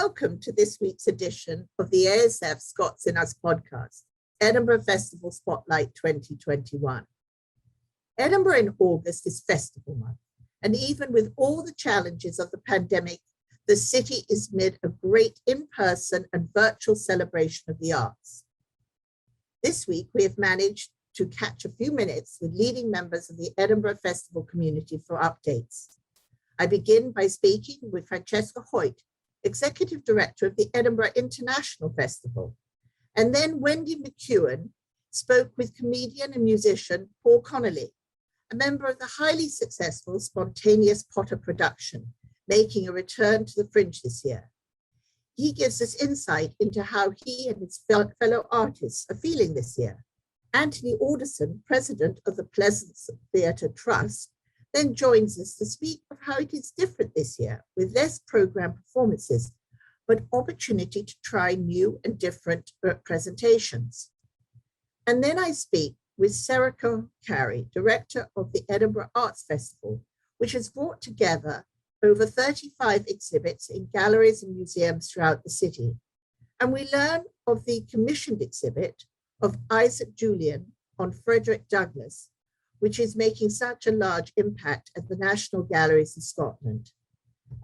Welcome to this week's edition of the ASF Scots in Us podcast, Edinburgh Festival Spotlight 2021. Edinburgh in August is festival month, and even with all the challenges of the pandemic, the city is amid a great in-person and virtual celebration of the arts. This week, we have managed to catch a few minutes with leading members of the Edinburgh Festival community for updates. I begin by speaking with Francesca Hoyt, Executive Director of the Edinburgh International Festival. And then Wendy McEwen spoke with comedian and musician Paul Connolly, a member of the highly successful Spontaneous Potter production, making a return to the Fringe this year. He gives us insight into how he and his fellow artists are feeling this year. Anthony Alderson, president of the Pleasance Theatre Trust, then joins us to speak of how it is different this year with less programme performances, but opportunity to try new and different presentations. And then I speak with Sorcha Carey, director of the Edinburgh Arts Festival, which has brought together over 35 exhibits in galleries and museums throughout the city. And we learn of the commissioned exhibit of Julian on Frederick Douglass, which is making such a large impact at the National Galleries of Scotland.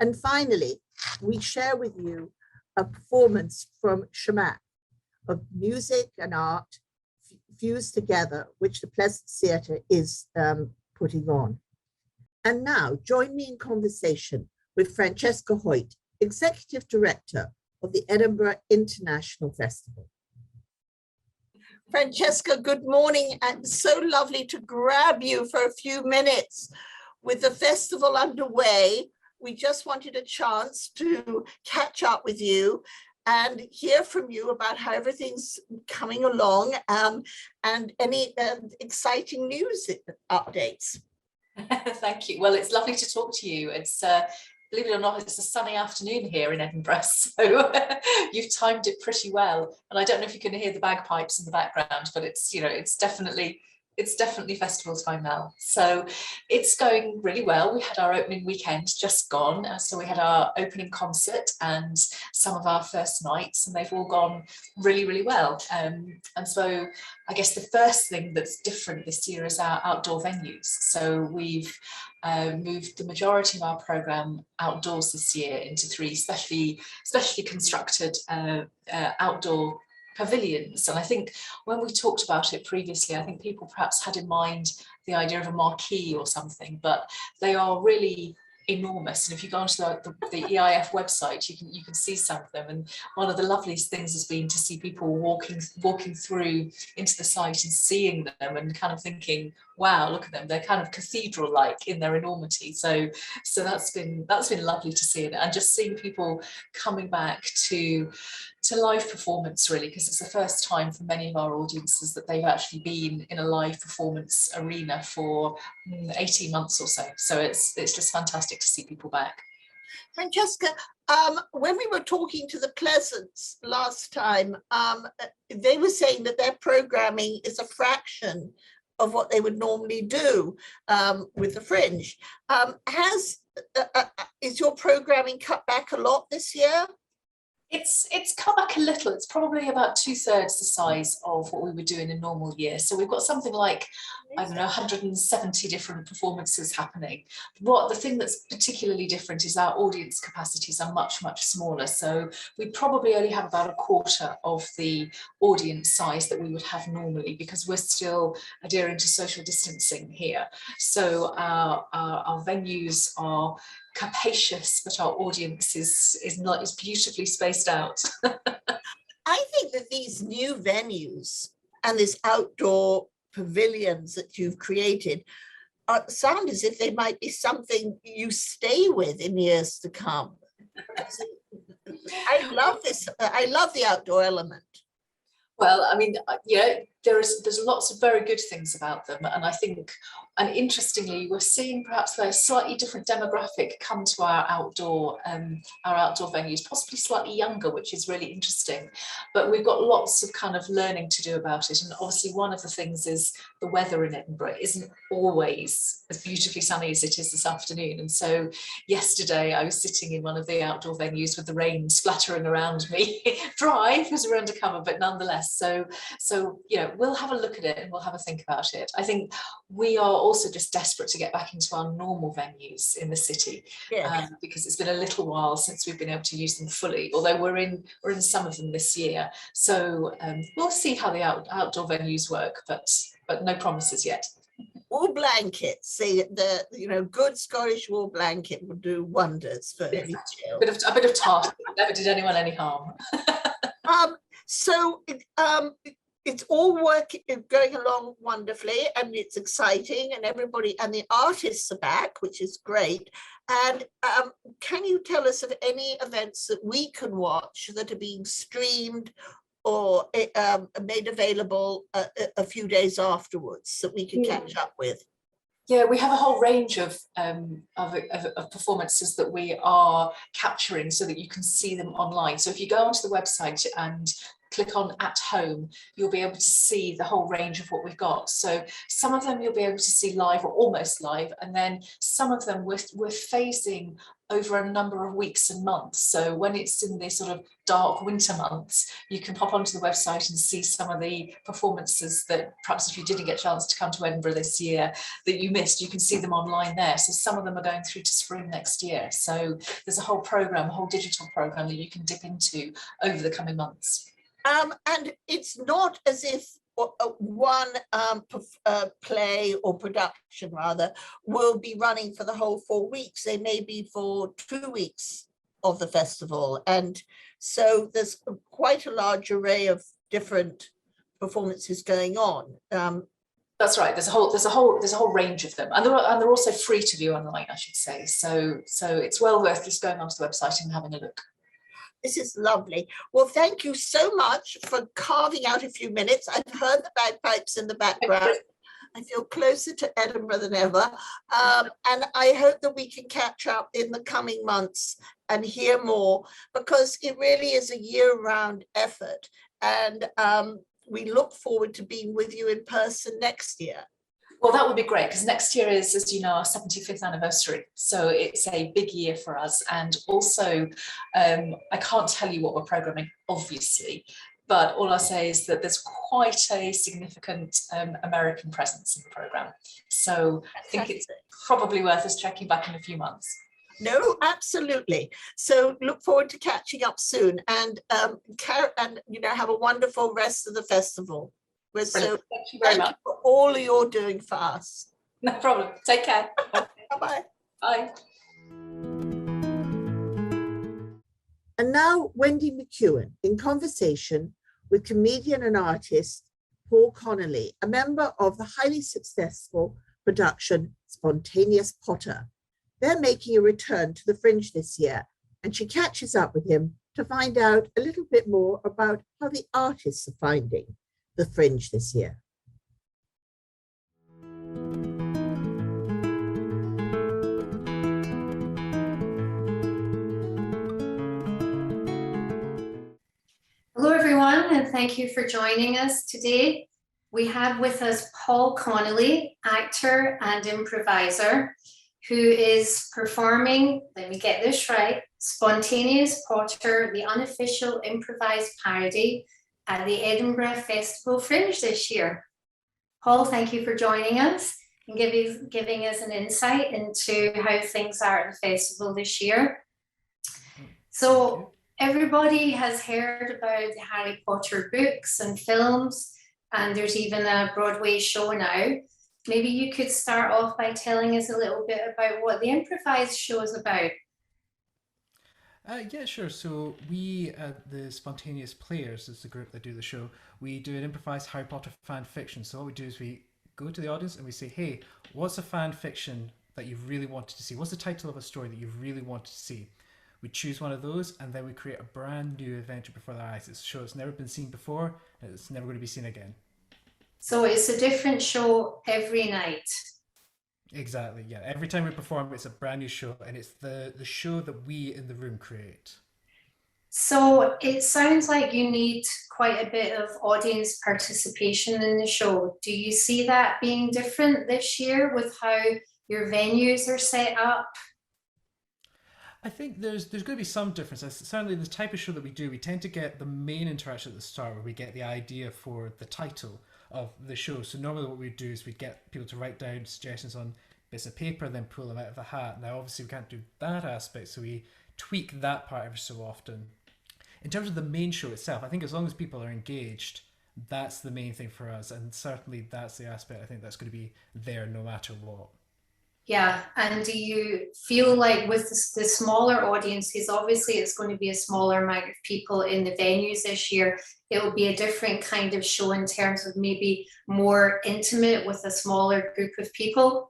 And finally, we share with you a performance from Shamanic of music and art fused together, which the Pleasance Theatre is putting on. And now, join me in conversation with Francesca Hoyt, Executive Director of the Edinburgh International Festival. Francesca, good morning, and so lovely to grab you for a few minutes. With the festival underway, we just wanted a chance to catch up with you and hear from you about how everything's coming along and any exciting news updates. Thank you. Well, it's lovely to talk to you. It's believe it or not, it's a sunny afternoon here in Edinburgh, so you've timed it pretty well. And I don't know if you can hear the bagpipes in the background, but it's, you know, it's definitely festival time now. So it's going really well. We had our opening weekend just gone, so we had our opening concert and some of our first nights, and they've all gone really, really well. And so I guess the first thing that's different this year is our outdoor venues. So we've moved the majority of our programme outdoors this year into three specially constructed outdoor pavilions. And I think when we talked about it previously, I think people perhaps had in mind the idea of a marquee or something, but they are really enormous. And if you go onto the EIF website, you can see some of them. And one of the loveliest things has been to see people walking through into the site and seeing them and kind of thinking, wow, look at them, they're kind of cathedral-like in their enormity. So that's been lovely to see, and just seeing people coming back to live performance, really, because it's the first time for many of our audiences that they've actually been in a live performance arena for 18 months or so. So it's just fantastic to see people back. Francesca, when we were talking to the Pleasance last time, they were saying that their programming is a fraction of what they would normally do with the Fringe. Is your programming cut back a lot this year? It's come back a little. It's probably about 2/3 the size of what we would do in a normal year. So we've got something like, I don't know, 170 different performances happening. The thing that's particularly different is our audience capacities are much, much smaller. So we probably only have about a quarter of the audience size that we would have normally, because we're still adhering to social distancing here. So our venues are capacious, but our audience is beautifully spaced out. I think that these new venues and this outdoor pavilions that you've created sound as if they might be something you stay with in years to come. I love this. I love the outdoor element. Well, I mean, there's lots of very good things about them, and I think, and interestingly, we're seeing perhaps a slightly different demographic come to our outdoor venues, possibly slightly younger, which is really interesting. But we've got lots of kind of learning to do about it, and obviously one of the things is the weather in Edinburgh isn't always as beautifully sunny as it is this afternoon, and so yesterday I was sitting in one of the outdoor venues with the rain splattering around me, dry because we're undercover, but nonetheless. So we'll have a look at it and we'll have a think about it. I think we are also just desperate to get back into our normal venues in the city, because it's been a little while since we've been able to use them fully, although we're in some of them this year. So we'll see how the outdoor venues work, but no promises yet. Wool blankets, the good Scottish wool blanket will do wonders for any chill. A bit of tartan never did anyone any harm. So it's all going along wonderfully, and it's exciting, and everybody and the artists are back, which is great. And can you tell us of any events that we can watch that are being streamed or made available a few days afterwards that we can catch up with? Yeah, we have a whole range of performances that we are capturing so that you can see them online. So if you go onto the website and click on at home, you'll be able to see the whole range of what we've got. So some of them you'll be able to see live or almost live, and then some of them we're phasing over a number of weeks and months. So when it's in the sort of dark winter months, you can pop onto the website and see some of the performances that perhaps if you didn't get a chance to come to Edinburgh this year that you missed, you can see them online there. So some of them are going through to spring next year. So there's a whole program, a whole digital program that you can dip into over the coming months. And it's not as if one play or production rather will be running for the whole 4 weeks. They may be for 2 weeks of the festival, and so there's quite a large array of different performances going on. That's right. There's a whole range of them, and they're also free to view online, I should say. So it's well worth just going onto the website and having a look. This is lovely. Well, thank you so much for carving out a few minutes. I've heard the bagpipes in the background. I feel closer to Edinburgh than ever. And I hope that we can catch up in the coming months and hear more, because it really is a year-round effort. And we look forward to being with you in person next year. Well, that would be great, because next year is, as you know, our 75th anniversary. So it's a big year for us. And also, I can't tell you what we're programming, obviously, but all I'll say is that there's quite a significant American presence in the programme. So I think it's probably worth us checking back in a few months. No, absolutely. So look forward to catching up soon, and have a wonderful rest of the festival. We're so thank you very much for all you're doing for us. No problem. Take care. Bye-bye. Bye. And now Wendy McEwen in conversation with comedian and artist Paul Connolly, a member of the highly successful production Spontaneous Potter. They're making a return to the Fringe this year, and she catches up with him to find out a little bit more about how the artists are finding the Fringe this year. Hello everyone, and thank you for joining us today. We have with us Paul Connolly, actor and improviser, who is performing, let me get this right, Spontaneous Potter, the unofficial improvised parody at the Edinburgh Festival Fringe this year. Paul, thank you for joining us and giving us an insight into how things are at the festival this year. So everybody has heard about the Harry Potter books and films, and there's even a Broadway show now. Maybe you could start off by telling us a little bit about what the improvised show is about. Yeah, sure. So we, the Spontaneous Players, is the group that do the show. We do an improvised Harry Potter fan fiction. So what we do is we go to the audience and we say, hey, what's a fan fiction that you've really wanted to see? What's the title of a story that you've really wanted to see? We choose one of those, and then we create a brand new adventure before their eyes. It's a show that's never been seen before, and it's never going to be seen again. So it's a different show every night. Exactly, yeah. Every time we perform, it's a brand new show, and it's the show that we in the room create. So it sounds like you need quite a bit of audience participation in the show. Do you see that being different this year with how your venues are set up? I think there's going to be some difference. Certainly, the type of show that we do, we tend to get the main interaction at the start, where we get the idea for the title of the show. So normally, what we do is we get people to write down suggestions on bits of paper, then pull them out of the hat. Now, obviously, we can't do that aspect, so we tweak that part every so often. In terms of the main show itself, I think as long as people are engaged, that's the main thing for us, and certainly that's the aspect I think that's going to be there no matter what. Yeah, and do you feel like with the smaller audiences, obviously it's going to be a smaller amount of people in the venues this year, it will be a different kind of show in terms of maybe more intimate with a smaller group of people?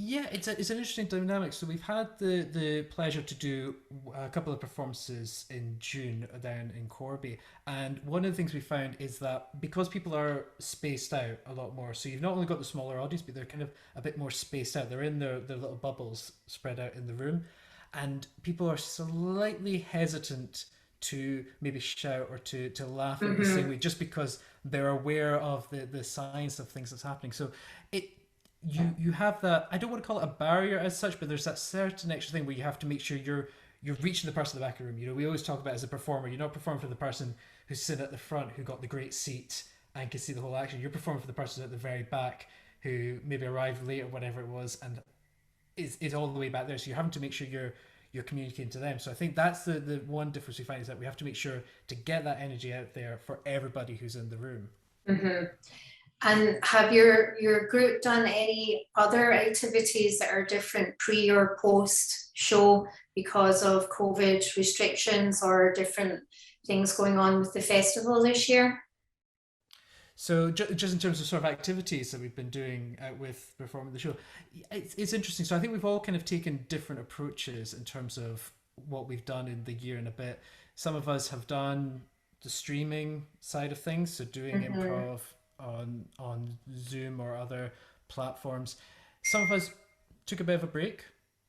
Yeah, it's an interesting dynamic. So we've had the pleasure to do a couple of performances in June down in Corby, and one of the things we found is that because people are spaced out a lot more, so you've not only got the smaller audience, but they're kind of a bit more spaced out. They're in their little bubbles spread out in the room, and people are slightly hesitant to maybe shout or to laugh in the same way, just because they're aware of the science of things that's happening. So it you have that, I don't want to call it a barrier as such, but there's that certain extra thing where you have to make sure you're reaching the person at the back of the room. You know, we always talk about as a performer, you're not performing for the person who's sitting at the front who got the great seat and can see the whole action. You're performing for the person at the very back who maybe arrived late or whatever it was and is all the way back there. So you're having to make sure you're communicating to them. So I think that's the one difference we find, is that we have to make sure to get that energy out there for everybody who's in the room. Mm-hmm. And have your group done any other activities that are different pre or post show because of COVID restrictions or different things going on with the festival this year? So just in terms of sort of activities that we've been doing with performing the show, it's interesting. So I think we've all kind of taken different approaches in terms of what we've done in the year and a bit. Some of us have done the streaming side of things, so doing improv on Zoom or other platforms. Some of us took a bit of a break.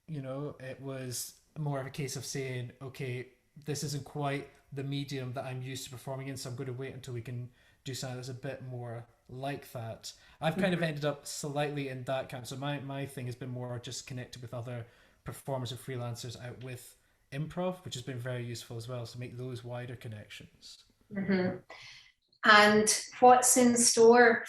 You know, it was more of a case of saying, okay, this isn't quite the medium that I'm used to performing in, so I'm going to wait until we can do something that's a bit more like that. I've kind of ended up slightly in that camp. So my thing has been more just connected with other performers and freelancers out with improv, which has been very useful as well, to make those wider connections. And what's in store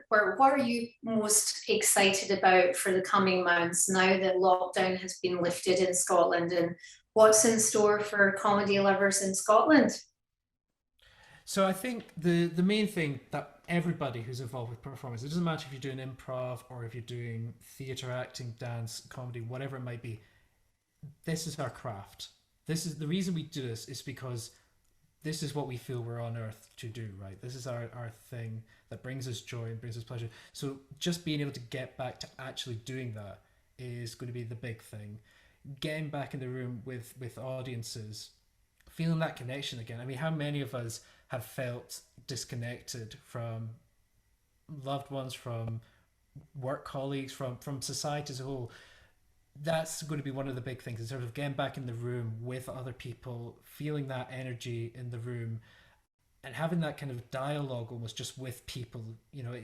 what are you most excited about for the coming months now that lockdown has been lifted in Scotland, and what's in store for comedy lovers in Scotland? So I think the main thing that everybody who's involved with performance, it doesn't matter if you're doing improv or if you're doing theatre, acting, dance, comedy, whatever it might be, this is our craft. This is the reason we do this, is because this is what we feel we're on earth to do, right? This is our thing that brings us joy and brings us pleasure. So just being able to get back to actually doing that is going to be the big thing. Getting back in the room with audiences, feeling that connection again. I mean, how many of us have felt disconnected from loved ones, from work colleagues, from society as a whole? That's going to be one of the big things, in terms of getting back in the room with other people, feeling that energy in the room and having that kind of dialogue almost just with people. You know,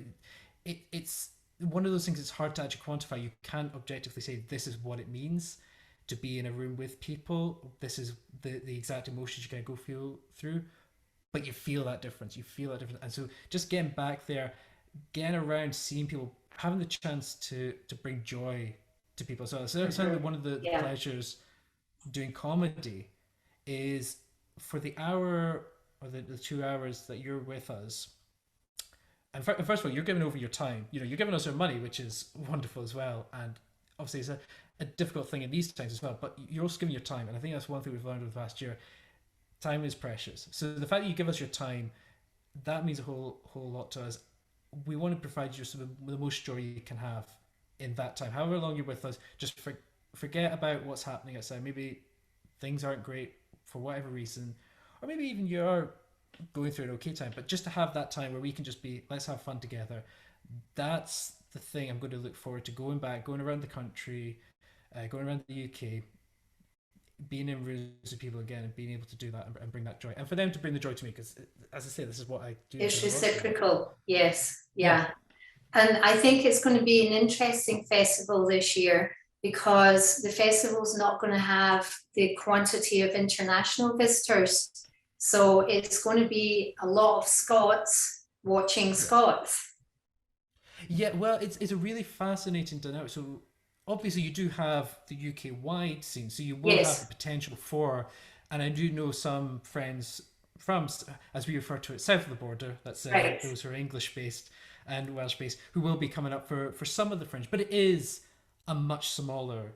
it's one of those things that's hard to actually quantify. You can't objectively say this is what it means to be in a room with people. This is the exact emotions you're going to feel through, but you feel that difference. And so just getting back there, getting around, seeing people, having the chance to bring joy to people. So certainly one of the pleasures doing comedy is for the hour or the 2 hours that you're with us. And first of all, you're giving over your time. You know, you're giving us your money, which is wonderful as well. And obviously it's a difficult thing in these times as well, but you're also giving your time. And I think that's one thing we've learned over the last year. Time is precious. So the fact that you give us your time, that means a whole lot to us. We want to provide you the most joy you can have in that time, however long you're with us, just for forget about what's happening outside. Maybe things aren't great for whatever reason, or maybe even you're going through an okay time, but just to have that time where we can just be, let's have fun together. That's the thing I'm going to look forward to, going around the country, going around the UK, being in rooms with people again and being able to do that and bring that joy, and for them to bring the joy to me, because as I say, this is what I do. It's reciprocal. Yes. Yeah. And I think it's going to be an interesting festival this year, because the festival's not going to have the quantity of international visitors. So it's going to be a lot of Scots watching Scots. Yeah, well, it's a really fascinating dynamic. So obviously you do have the UK-wide scene, so you will have the potential for, and I do know some friends from, as we refer to it, south of the border, let's say, those who are English-based and Welsh-based, who will be coming up for some of the Fringe, but it is a much smaller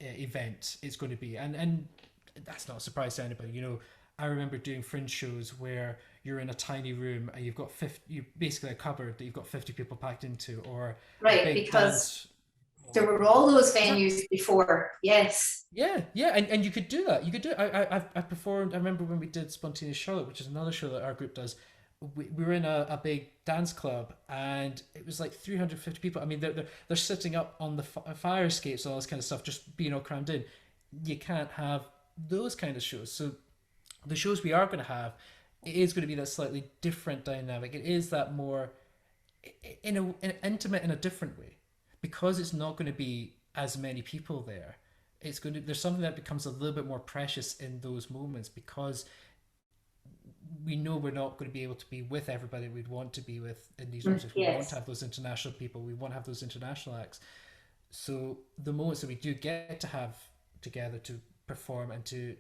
event. It's going to be, and that's not a surprise to anybody. You know, I remember doing Fringe shows where you're in a tiny room and you've got 50, you basically a cupboard that you've got 50 people packed into, or because there were all those venues before. Yes. Yeah, and you could do that. You could do it. I performed. I remember when we did Spontaneous Charlotte, which is another show that our group does. We were in a big dance club, and it was like 350 people. I mean, they're sitting up on the fire escapes and all this kind of stuff, just being all crammed in. You can't have those kind of shows. So the shows we are going to have, it is going to be that slightly different dynamic. It is that more in intimate in a different way, because it's not going to be as many people there. There's something that becomes a little bit more precious in those moments, because we know we're not going to be able to be with everybody we'd want to be with in these rooms. We want to have those international people. We want to have those international acts. So the moments that we do get to have together to perform and to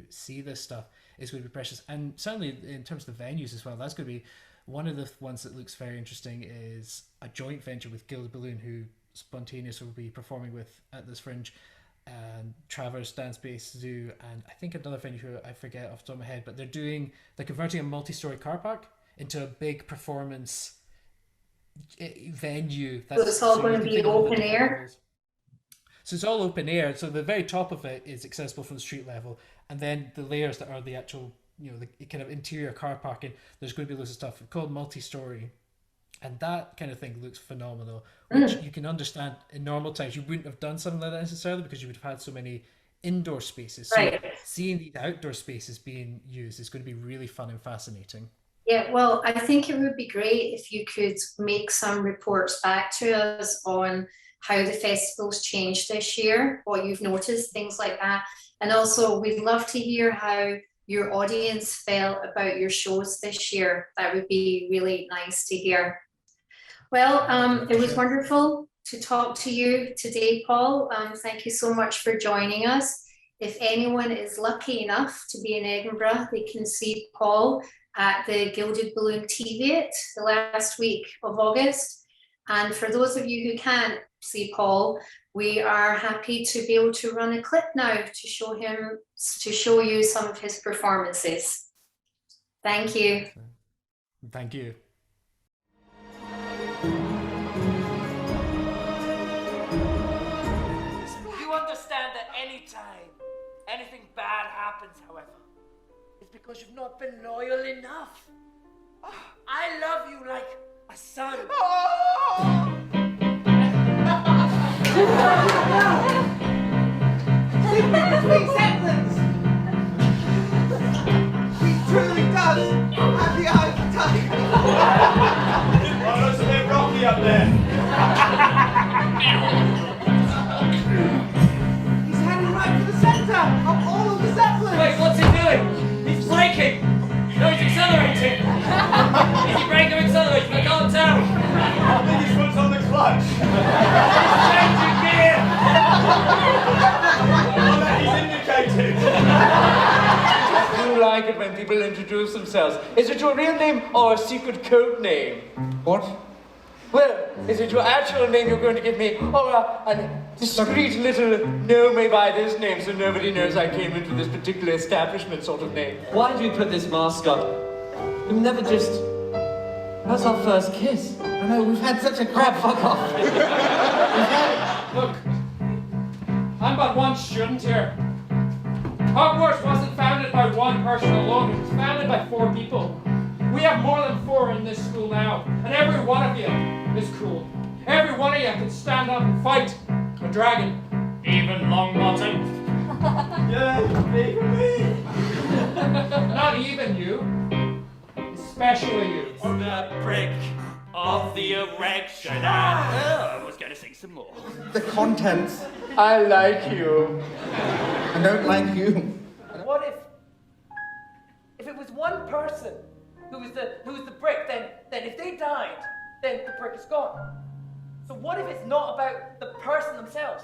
see this stuff is going to be precious. And certainly in terms of the venues as well, that's going to be one of the ones that looks very interesting, is a joint venture with Gilded Balloon, who Spontaneous will be performing with at this Fringe, and Travers Dance Base Zoo, and I think another venue who I forget off the top of my head, but they're converting a multi-story car park into a big performance venue. So it's all going to be open air? So it's all open air. So the very top of it is accessible from the street level, and then the layers that are the actual, the kind of interior car parking, there's going to be loads of stuff called multi-story. And that kind of thing looks phenomenal, which you can understand in normal times. You wouldn't have done something like that necessarily, because you would have had so many indoor spaces. So seeing these outdoor spaces being used is going to be really fun and fascinating. Yeah, well, I think it would be great if you could make some reports back to us on how the festival's changed this year, what you've noticed, things like that. And also, we'd love to hear how your audience felt about your shows this year. That would be really nice to hear. Well, it was wonderful to talk to you today, Paul. Thank you so much for joining us. If anyone is lucky enough to be in Edinburgh, they can see Paul at the Gilded Balloon TV the last week of August. And for those of you who can't see Paul, we are happy to be able to run a clip now to show you some of his performances. Thank you. Thank you. You understand that anytime anything bad happens, however, it's because you've not been loyal enough. I love you like a son. Between semblance. He truly does have the eye of the tiger. Oh, looks a bit rocky up there. He's heading right for the centre of all of the zeppelins. Wait, what's he doing? He's braking. No, he's accelerating. Is he braking or accelerating? I can't tell. I think his foot's on the clutch. He's changing gear. He's indicated. Do you like it when people introduce themselves? Is it your real name or a secret code name? What? Well, is it your actual name you're going to give me, or a discreet little know me by this name so nobody knows I came into this particular establishment sort of name? Why do you put this mask on? We've never just... That's our first kiss. I know, we've had such a Crap, fuck off. Look, I'm but one student here. Hogwarts wasn't founded by one person alone, it was founded by 4 people. We have more than 4 in this school now, and every one of you is cool. Every one of you can stand up and fight a dragon. Even Longbottom. Yeah, even me. Not even you, especially you. The prick of the erection. I was going to sing some more. The contents. I like you. I don't like you. What if it was one person who was the brick, then if they died, then the brick is gone. So what if it's not about the person themselves,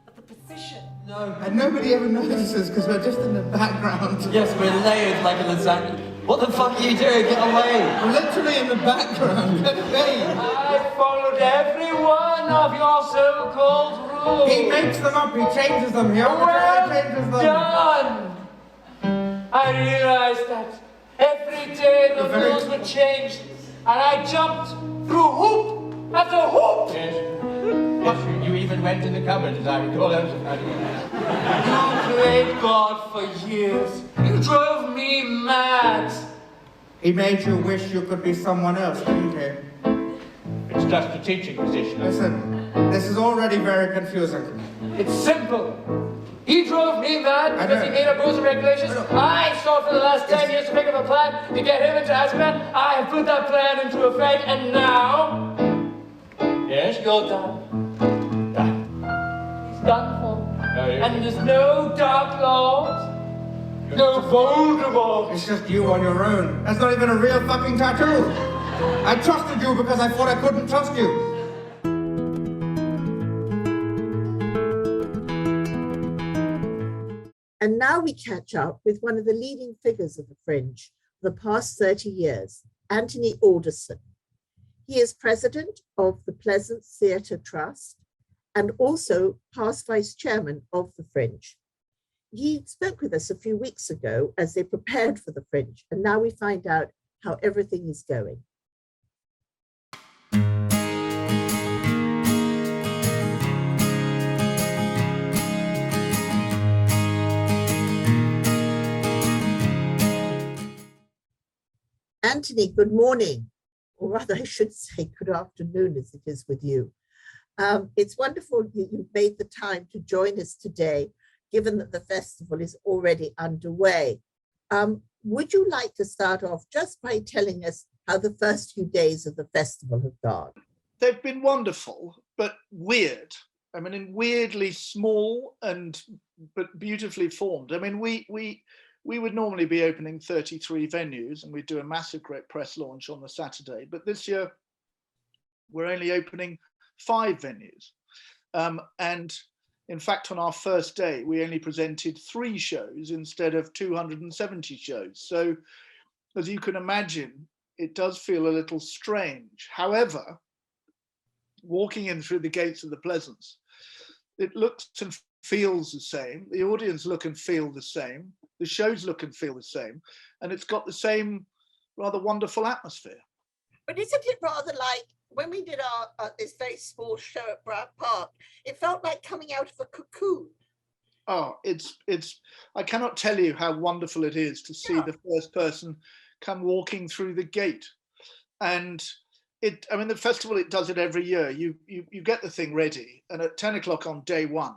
but the position? No. And nobody ever notices because we're just in the background. Yes, we're layered like a lasagna. What the fuck are you doing? Get away! We're literally in the background. Get away. I followed every one of your so-called rules. He makes them up. He changes them. He Well arbitrarily changes them. done! I realized that every day the rules were changed, and I jumped through hoop after hoop. Yes, you even went in the cupboard, as I recall. You played God for years. You drove me mad. He made you wish you could be someone else, didn't he? It's just a teaching position. Listen, this is already very confusing. It's simple. He drove me mad because he made up rules and regulations. I sought for the last 10 years to pick up a plan to get him into Azkaban. I have put that plan into effect, and now... Yes? You're done. Done. He's done for. And there's no Dark Lord. No Voldemort. It's just you on your own. That's not even a real fucking tattoo. I trusted you because I thought I couldn't trust you. And now we catch up with one of the leading figures of the Fringe for the past 30 years, Anthony Alderson. He is president of the Pleasance Theatre Trust and also past vice chairman of the Fringe. He spoke with us a few weeks ago as they prepared for the Fringe, and now we find out how everything is going. Anthony, good morning, or rather I should say good afternoon as it is with you. It's wonderful you've made the time to join us today, given that the festival is already underway. Would you like to start off just by telling us how the first few days of the festival have gone? They've been wonderful, but weird. I mean, weirdly small but beautifully formed. I mean, we would normally be opening 33 venues and we'd do a massive great press launch on the Saturday, but this year we're only opening 5 venues. And in fact, on our first day, we only presented 3 shows instead of 270 shows. So as you can imagine, it does feel a little strange. However, walking in through the gates of the Pleasance, it looks and feels the same. The audience look and feel the same. The shows look and feel the same. And it's got the same rather wonderful atmosphere. But isn't it rather like when we did our this very small show at Brad Park, it felt like coming out of a cocoon. Oh, it's I cannot tell you how wonderful it is to see the first person come walking through the gate. And I mean, the festival, it does it every year. You get the thing ready, and at 10 o'clock on day 1,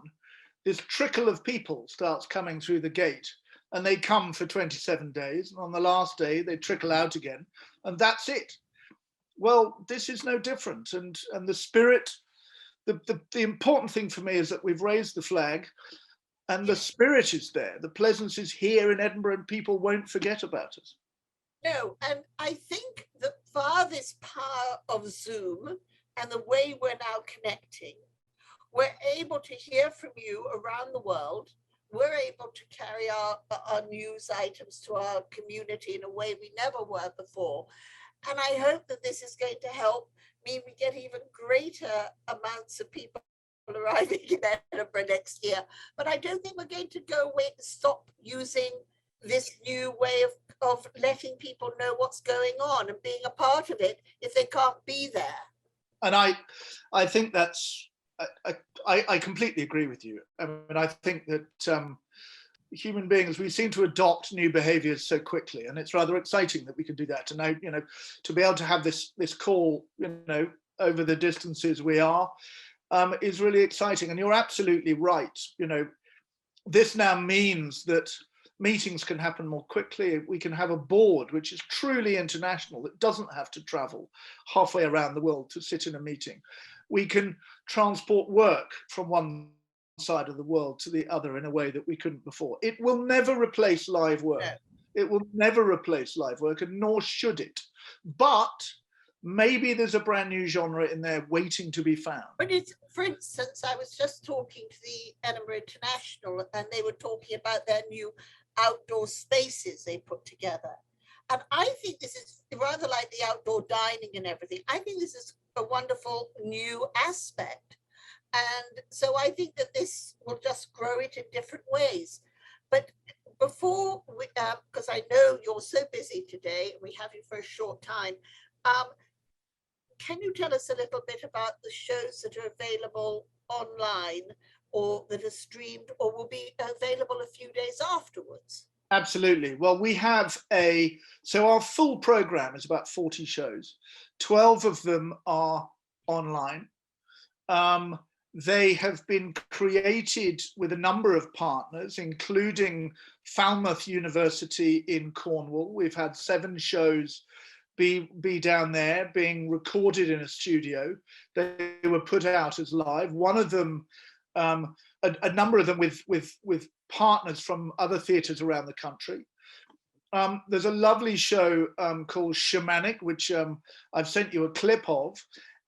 this trickle of people starts coming through the gate, and they come for 27 days. And on the last day, they trickle out again, and that's it. Well, this is no different. And the spirit, the important thing for me is that we've raised the flag and the spirit is there. The Pleasance is here in Edinburgh and people won't forget about us. No, and I think that via this power of Zoom and the way we're now connecting, we're able to hear from you around the world. We're able to carry our news items to our community in a way we never were before. And I hope that this is going to help mean we get even greater amounts of people arriving in Edinburgh next year. But I don't think we're going to go away and stop using this new way of letting people know what's going on and being a part of it if they can't be there. And I think that's I completely agree with you. I mean, I think that human beings, we seem to adopt new behaviors so quickly, and it's rather exciting that we can do that. And now, to be able to have this call, over the distances we are, is really exciting. And you're absolutely right. This now means that meetings can happen more quickly. We can have a board which is truly international, that doesn't have to travel halfway around the world to sit in a meeting. We can transport work from one side of the world to the other in a way that we couldn't before. It will never replace live work. It will never replace live work, and nor should it. But maybe there's a brand new genre in there waiting to be found. But for instance, I was just talking to the Edinburgh International, and they were talking about their new outdoor spaces they put together. And I think this is rather like the outdoor dining and everything. I think this is a wonderful new aspect. And so I think that this will just grow it in different ways. But before we, because I know you're so busy today, we have you for a short time, can you tell us a little bit about the shows that are available online or that are streamed or will be available a few days afterwards? Absolutely. Well, we have so our full program is about 40 shows. 12 of them are online. They have been created with a number of partners, including Falmouth University in Cornwall. We've had 7 shows be down there, being recorded in a studio. They were put out as live. One of them, a number of them with partners from other theatres around the country. There's a lovely show called Shamanic, which I've sent you a clip of,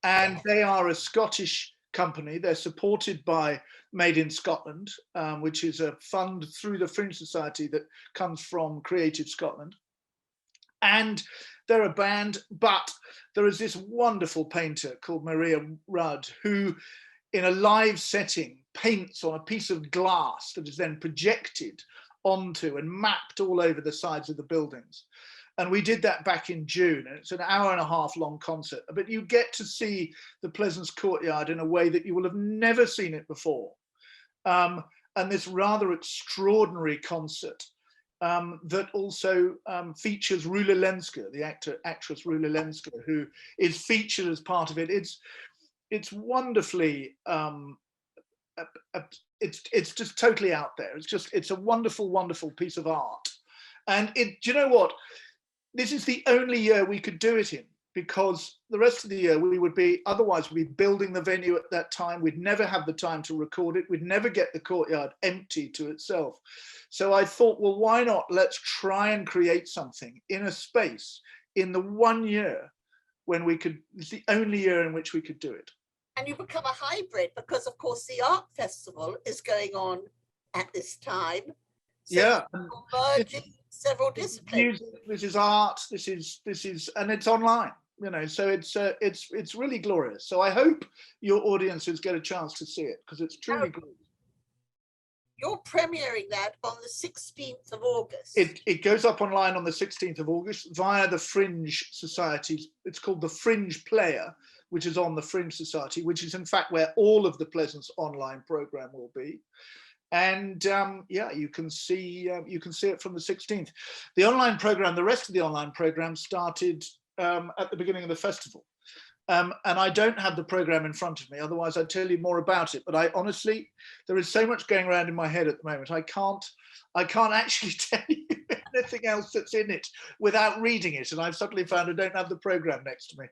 and they are a Scottish company. They're supported by Made in Scotland, which is a fund through the Fringe Society that comes from Creative Scotland. And they're a band, but there is this wonderful painter called Maria Rudd, who in a live setting paints on a piece of glass that is then projected onto and mapped all over the sides of the buildings. And we did that back in June, and it's an hour-and-a-half long concert, but you get to see the Pleasance courtyard in a way that you will have never seen it before. And this rather extraordinary concert that also features Rula Lenska, the actress Rula Lenska, who is featured as part of it. It's wonderfully, it's just totally out there. It's a wonderful, wonderful piece of art. And do you know what? This is the only year we could do it in, because the rest of the year we would be, otherwise we'd be building the venue at that time. We'd never have the time to record it. We'd never get the courtyard empty to itself. So I thought, well, why not? Let's try and create something in a space in the 1 year when we could, it's the only year in which we could do it. And you become a hybrid because, of course, the art festival is going on at this time. So yeah. Merging several disciplines. Music, this is art, this is, and it's online, so it's really glorious. So I hope your audiences get a chance to see it, because it's truly glorious. You're premiering that on the 16th of August. It goes up online on the 16th of August via the Fringe Society. It's called the Fringe Player, which is on the Fringe Society, which is in fact where all of the Pleasance online program will be. And yeah, you can see it from the 16th. The online program, the rest of the online program started at the beginning of the festival. And I don't have the program in front of me, otherwise I'd tell you more about it. But I honestly, there is so much going around in my head at the moment. I can't actually tell you anything else that's in it without reading it. And I've suddenly found I don't have the program next to me.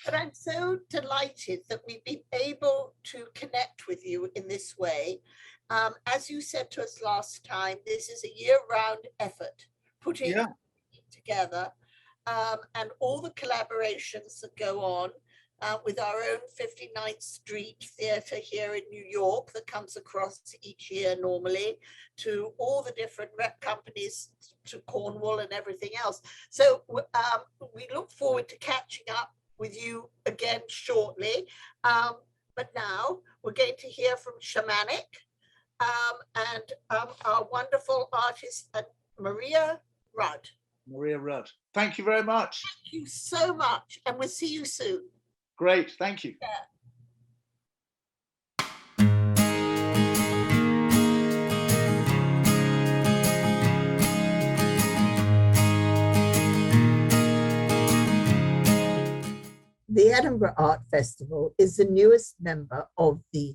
But I'm so delighted that we've been able to connect with you in this way. As you said to us last time, this is a year-round effort, putting it together, and all the collaborations that go on with our own 59th Street Theatre here in New York that comes across each year normally, to all the different rep companies to Cornwall and everything else. So we look forward to catching up with you again shortly. But now we're going to hear from Shamanic, and our wonderful artist, Maria Rudd. Maria Rudd. Thank you very much. Thank you so much, and we'll see you soon. Great, thank you. Yeah. the Edinburgh Art Festival is the newest member of the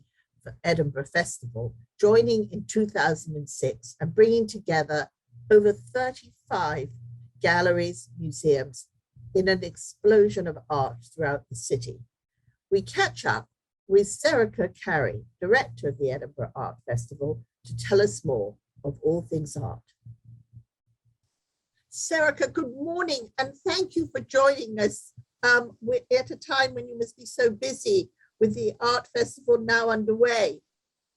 Edinburgh Festival, joining in 2006 and bringing together over 35 galleries, museums in an explosion of art throughout the city. We catch up with Sorcha Carey, director of the Edinburgh Art Festival, to tell us more of all things art. Sorcha, good morning, and thank you for joining us. We're at a time when you must be so busy with the art festival now underway.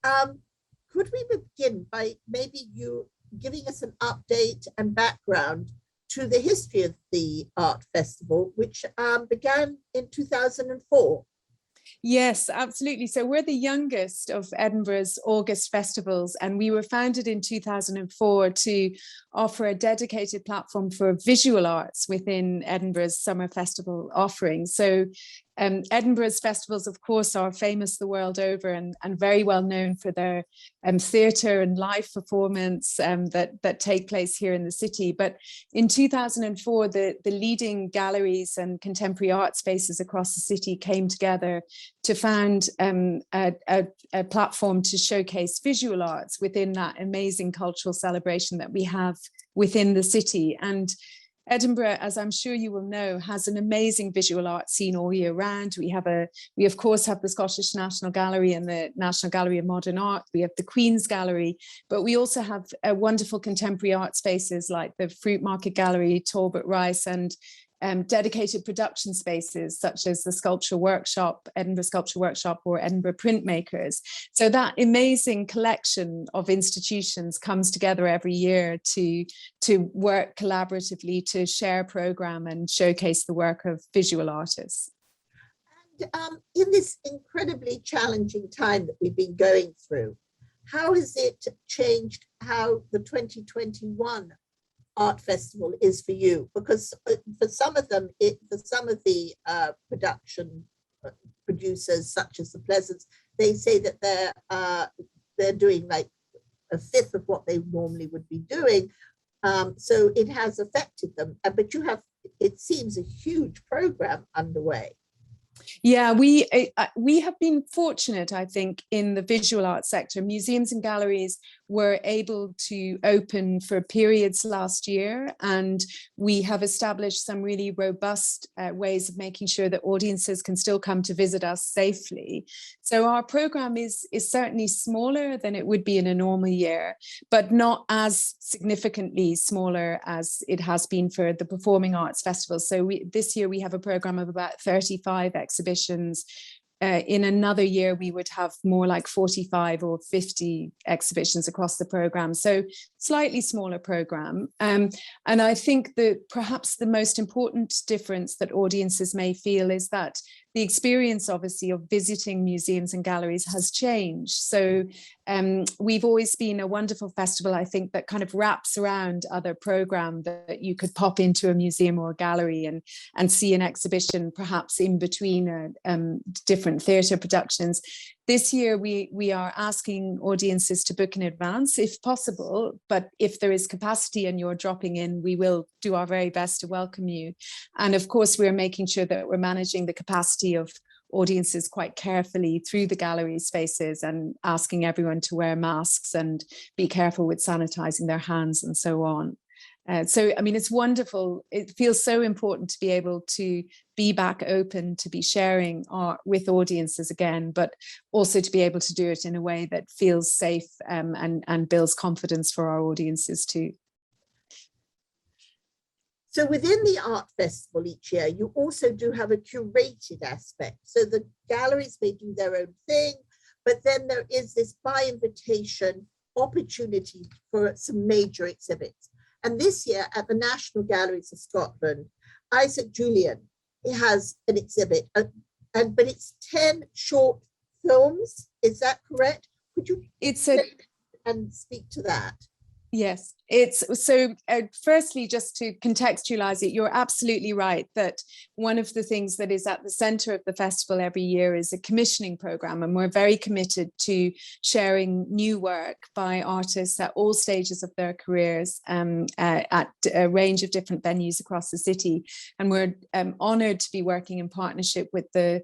Could we begin by maybe you giving us an update and background to the history of the art festival, which began in 2004? Yes, absolutely. So we're the youngest of Edinburgh's August festivals, and we were founded in 2004 to offer a dedicated platform for visual arts within Edinburgh's summer festival offerings. So Edinburgh's festivals, of course, are famous the world over and very well known for their theatre and live performance that take place here in the city. But in 2004, the leading galleries and contemporary art spaces across the city came together to found a platform to showcase visual arts within that amazing cultural celebration that we have within the city. And Edinburgh, as I'm sure you will know, has an amazing visual art scene all year round. We of course have the Scottish National Gallery and the National Gallery of Modern Art. We have the Queen's Gallery, but we also have wonderful contemporary art spaces like the Fruit Market Gallery, Talbot Rice, and dedicated production spaces such as the Sculpture Workshop, Edinburgh Sculpture Workshop, or Edinburgh Printmakers. So that amazing collection of institutions comes together every year to work collaboratively to share a programme and showcase the work of visual artists. And in this incredibly challenging time that we've been going through, how has it changed how the 2021 art festival is for you? Because for some of them, for some of the production producers, such as the Pleasance, they say that they're doing like a fifth of what they normally would be doing. So it has affected them. But you have, it seems, a huge program underway. Yeah, we have been fortunate, I think, in the visual arts sector. Museums and galleries were able to open for periods last year, and we have established some really robust ways of making sure that audiences can still come to visit us safely. So our program is certainly smaller than it would be in a normal year, but not as significantly smaller as it has been for the Performing Arts Festival. So this year we have a program of about 35 exhibitions. In another year, we would have more like 45 or 50 exhibitions across the program. So slightly smaller program. And I think that perhaps the most important difference that audiences may feel is that the experience, obviously, of visiting museums and galleries has changed. So we've always been a wonderful festival, I think, that kind of wraps around other programs that you could pop into a museum or a gallery and see an exhibition, perhaps in between different theatre productions. This year, we are asking audiences to book in advance, if possible, but if there is capacity and you're dropping in, we will do our very best to welcome you. And of course, we're making sure that we're managing the capacity of audiences quite carefully through the gallery spaces and asking everyone to wear masks and be careful with sanitizing their hands and so on. So, I mean, it's wonderful. It feels so important to be able to be back open, to be sharing art with audiences again, but also to be able to do it in a way that feels safe and builds confidence for our audiences too. So within the art festival each year, you also do have a curated aspect. So the galleries may do their own thing, but then there is this by invitation opportunity for some major exhibits. And this year at the National Galleries of Scotland, Isaac Julian has an exhibit, but it's 10 short films. Is that correct? Could you and speak to that? Yes, it's so firstly, just to contextualize it, you're absolutely right that one of the things that is at the center of the festival every year is a commissioning program, and we're very committed to sharing new work by artists at all stages of their careers at a range of different venues across the city. And we're honored to be working in partnership with the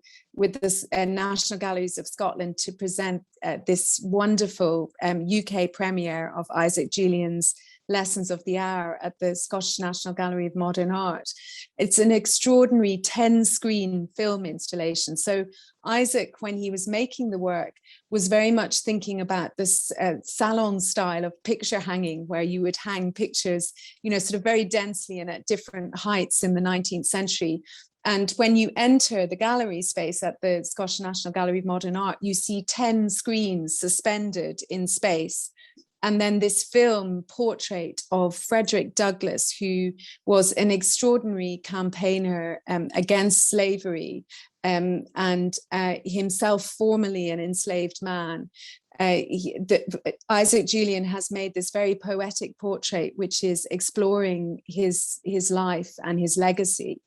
National Galleries of Scotland to present this wonderful UK premiere of Isaac Julian's Lessons of the Hour at the Scottish National Gallery of Modern Art. It's an extraordinary 10-screen film installation. So Isaac, when he was making the work, was very much thinking about this salon style of picture hanging, where you would hang pictures, sort of very densely and at different heights in the 19th century. And when you enter the gallery space at the Scottish National Gallery of Modern Art, you see 10 screens suspended in space. And then this film portrait of Frederick Douglass, who was an extraordinary campaigner against slavery and himself formerly an enslaved man. Isaac Julian has made this very poetic portrait, which is exploring his life and his legacy.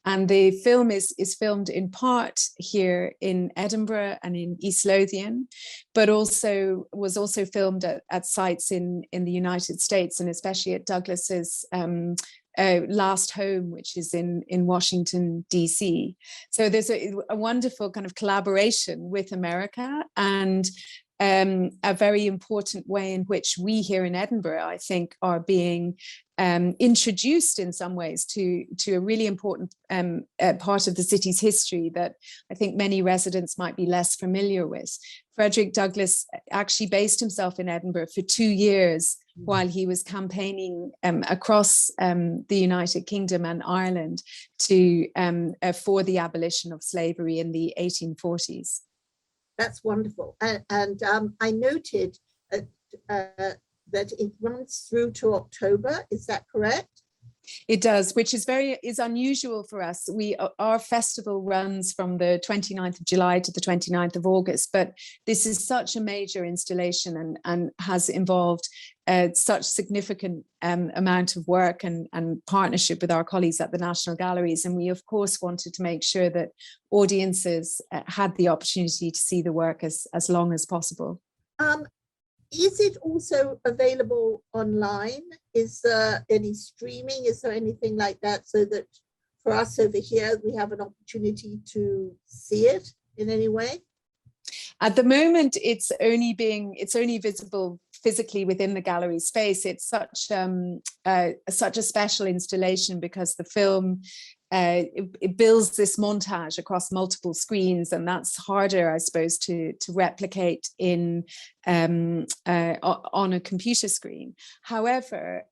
And the film is filmed in part here in Edinburgh and in East Lothian, but was also filmed at sites in the United States, and especially at Douglas's last home, which is in Washington, DC. So there's a wonderful kind of collaboration with America, and a very important way in which we here in Edinburgh, I think, are being introduced in some ways to a really important part of the city's history that I think many residents might be less familiar with. Frederick Douglass actually based himself in Edinburgh for 2 years while he was campaigning across the United Kingdom and Ireland for the abolition of slavery in the 1840s. That's wonderful. And I noted that it runs through to October. Is that correct? It does, which is unusual for us. Our festival runs from the 29th of July to the 29th of August, but this is such a major installation and has involved such significant amount of work and partnership with our colleagues at the National Galleries. And we, of course, wanted to make sure that audiences had the opportunity to see the work as long as possible. Is it also available online? Is there any streaming? Is there anything like that, so that for us over here, we have an opportunity to see it in any way? At the moment, it's only visible physically within the gallery space. It's such a special installation because the film it builds this montage across multiple screens, and that's harder, I suppose, to replicate on a computer screen. However,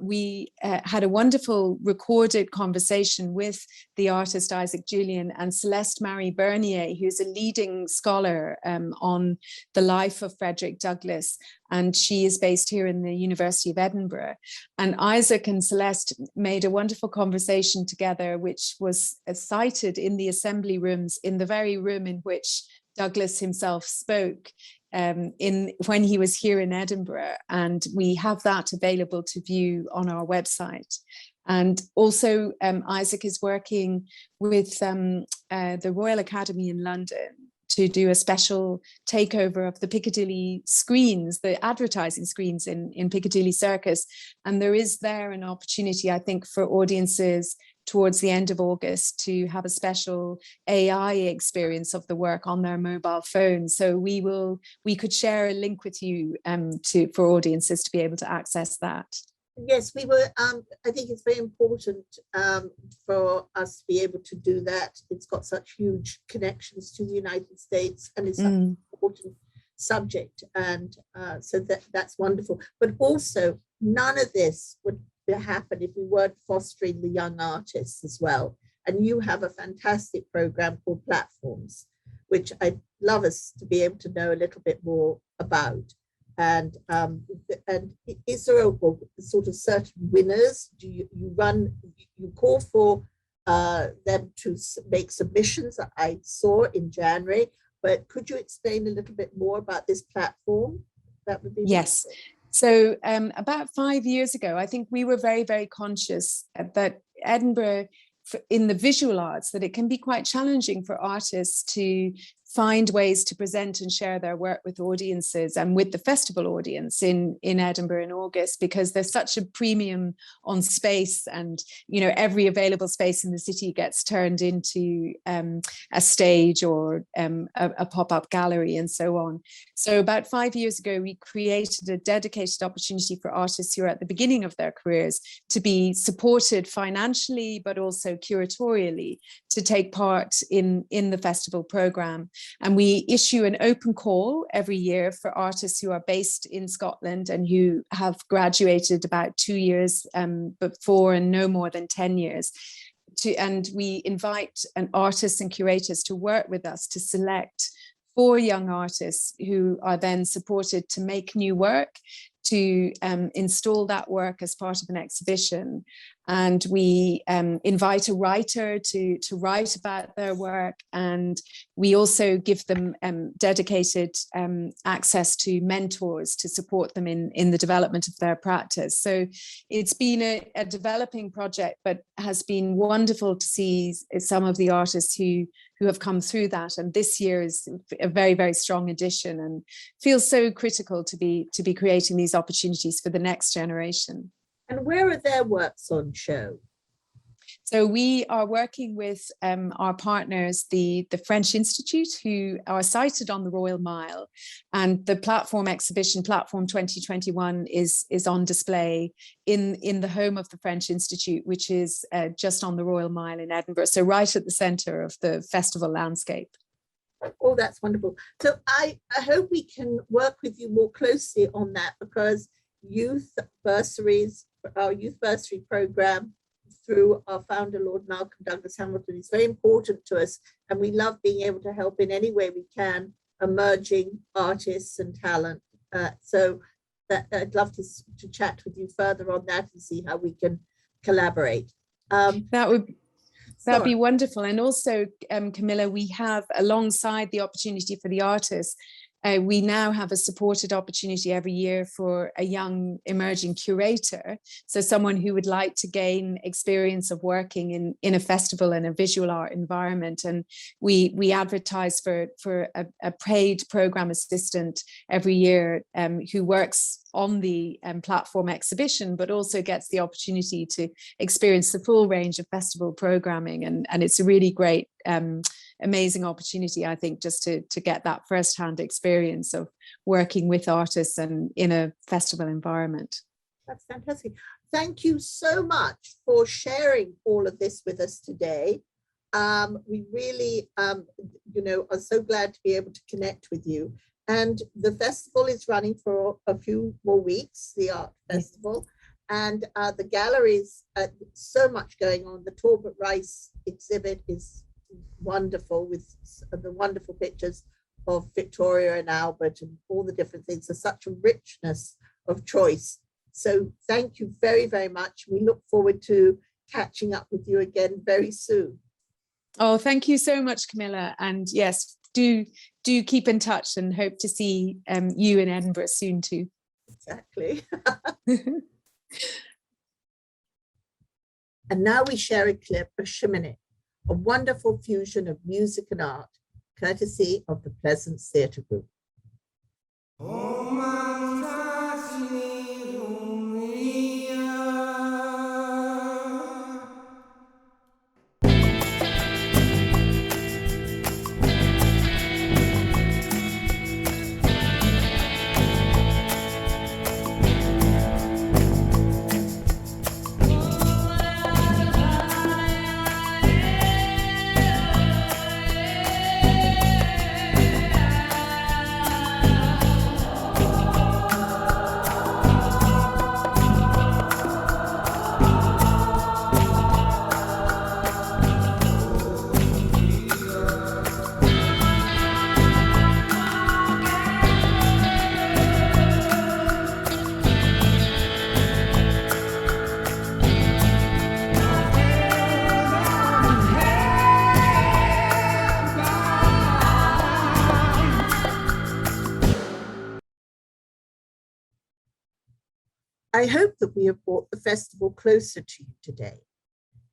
we had a wonderful recorded conversation with the artist Isaac Julian and Celeste Marie Bernier, who's a leading scholar on the life of Frederick Douglass, and she is based here in the University of Edinburgh. And Isaac and Celeste made a wonderful conversation together, which was cited in the assembly rooms, in the very room in which Douglass himself spoke when he was here in Edinburgh. And we have that available to view on our website. And also Isaac is working with the Royal Academy in London to do a special takeover of the Piccadilly screens, the advertising screens in Piccadilly Circus. And there is there an opportunity, I think, for audiences towards the end of August to have a special AI experience of the work on their mobile phone. So we could share a link with you for audiences to be able to access that. Yes, we were. I think it's very important for us to be able to do that. It's got such huge connections to the United States, and it's such an important subject. And so that's wonderful. But also, none of this would happen if we weren't fostering the young artists as well. And you have a fantastic program called Platforms, which I'd love us to be able to know a little bit more about. And is there a sort of certain winners? Do you call for them to make submissions that I saw in January, but could you explain a little bit more about this platform? That would be yes. So about 5 years ago, I think we were very, very conscious that Edinburgh, in the visual arts, that it can be quite challenging for artists to find ways to present and share their work with audiences and with the festival audience in Edinburgh in August, because there's such a premium on space, and every available space in the city gets turned into a stage or a pop-up gallery and so on. So about 5 years ago, we created a dedicated opportunity for artists who are at the beginning of their careers to be supported financially, but also curatorially, to take part in the festival program. And we issue an open call every year for artists who are based in Scotland and who have graduated about 2 years before and no more than 10 years. And we invite artists and curators to work with us to select 4 young artists who are then supported to make new work, to install that work as part of an exhibition. And we invite a writer to write about their work. And we also give them dedicated access to mentors to support them in the development of their practice. So it's been a developing project, but has been wonderful to see some of the artists who have come through that. And this year is a very, very strong addition, and feels so critical to be creating these opportunities for the next generation. And where are their works on show? So we are working with our partners, the French Institute, who are sited on the Royal Mile, and the platform exhibition, Platform 2021, is on display in the home of the French Institute, which is just on the Royal Mile in Edinburgh, so right at the centre of the festival landscape. Oh, that's wonderful. So I hope we can work with you more closely on that, because our youth bursary program through our founder, Lord Malcolm Douglas Hamilton, is very important to us, and we love being able to help in any way we can emerging artists and talent. So I'd love to chat with you further on that and see how we can collaborate. That'd be wonderful. And also, Camilla, we have, alongside the opportunity for the artists, we now have a supported opportunity every year for a young emerging curator. So someone who would like to gain experience of working in a festival and a visual art environment. And we advertise for a paid program assistant every year who works on the platform exhibition, but also gets the opportunity to experience the full range of festival programming. And it's a really great amazing opportunity, I think, just to get that first-hand experience of working with artists and in a festival environment. That's fantastic. Thank you so much for sharing all of this with us today. We really, are so glad to be able to connect with you. And the festival is running for a few more weeks, the art festival, and the galleries, so much going on. The Talbot Rice exhibit is wonderful, with the wonderful pictures of Victoria and Albert and all the different things. There's such a richness of choice. So thank you very, very much. We look forward to catching up with you again very soon. Oh, thank you so much, Camilla. And yes, do keep in touch, and hope to see you in Edinburgh soon too. Exactly. And now we share a clip of Shamanic, a wonderful fusion of music and art, courtesy of the Pleasance Theatre Group. I hope that we have brought the festival closer to you today.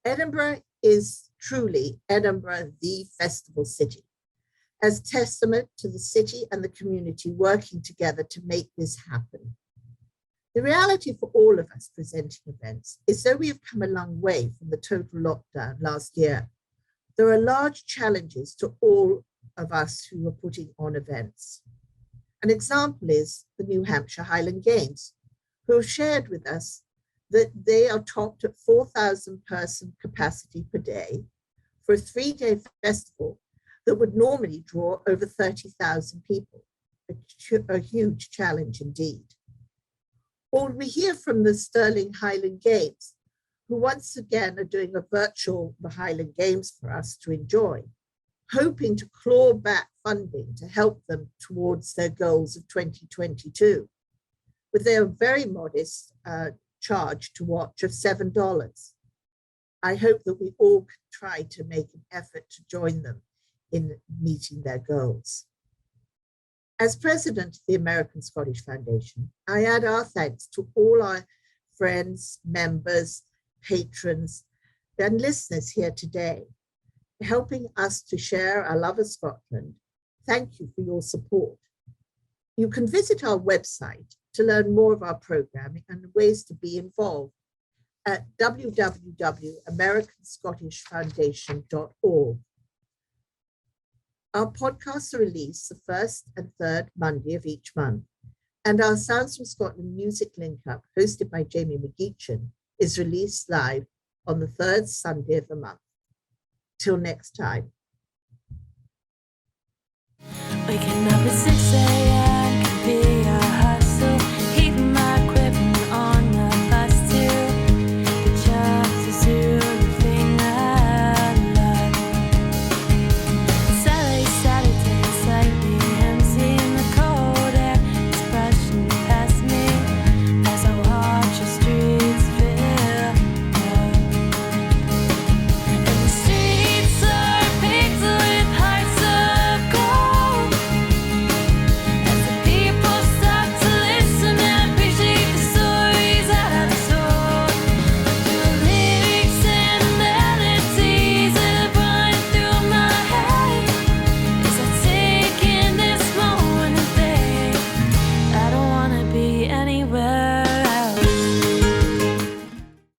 Edinburgh is truly Edinburgh, the festival city, as testament to the city and the community working together to make this happen. The reality for all of us presenting events is though we have come a long way from the total lockdown last year, there are large challenges to all of us who are putting on events. An example is the New Hampshire Highland Games, who have shared with us that they are topped at 4,000 person capacity per day for a 3-day festival that would normally draw over 30,000 people, a huge challenge indeed. Or we hear from the Stirling Highland Games, who once again are doing a virtual Highland Games for us to enjoy, hoping to claw back funding to help them towards their goals of 2022, with their very modest charge to watch of $7. I hope that we all can try to make an effort to join them in meeting their goals. As president of the American Scottish Foundation, I add our thanks to all our friends, members, patrons, and listeners here today, helping us to share our love of Scotland. Thank you for your support. You can visit our website to learn more of our programming and ways to be involved at www.americanscottishfoundation.org. Our podcasts are released the first and third Monday of each month, and our Sounds from Scotland Music Link Up, hosted by Jamie McGeechan, is released live on the third Sunday of the month. Till next time. Waking up at 6 a.m.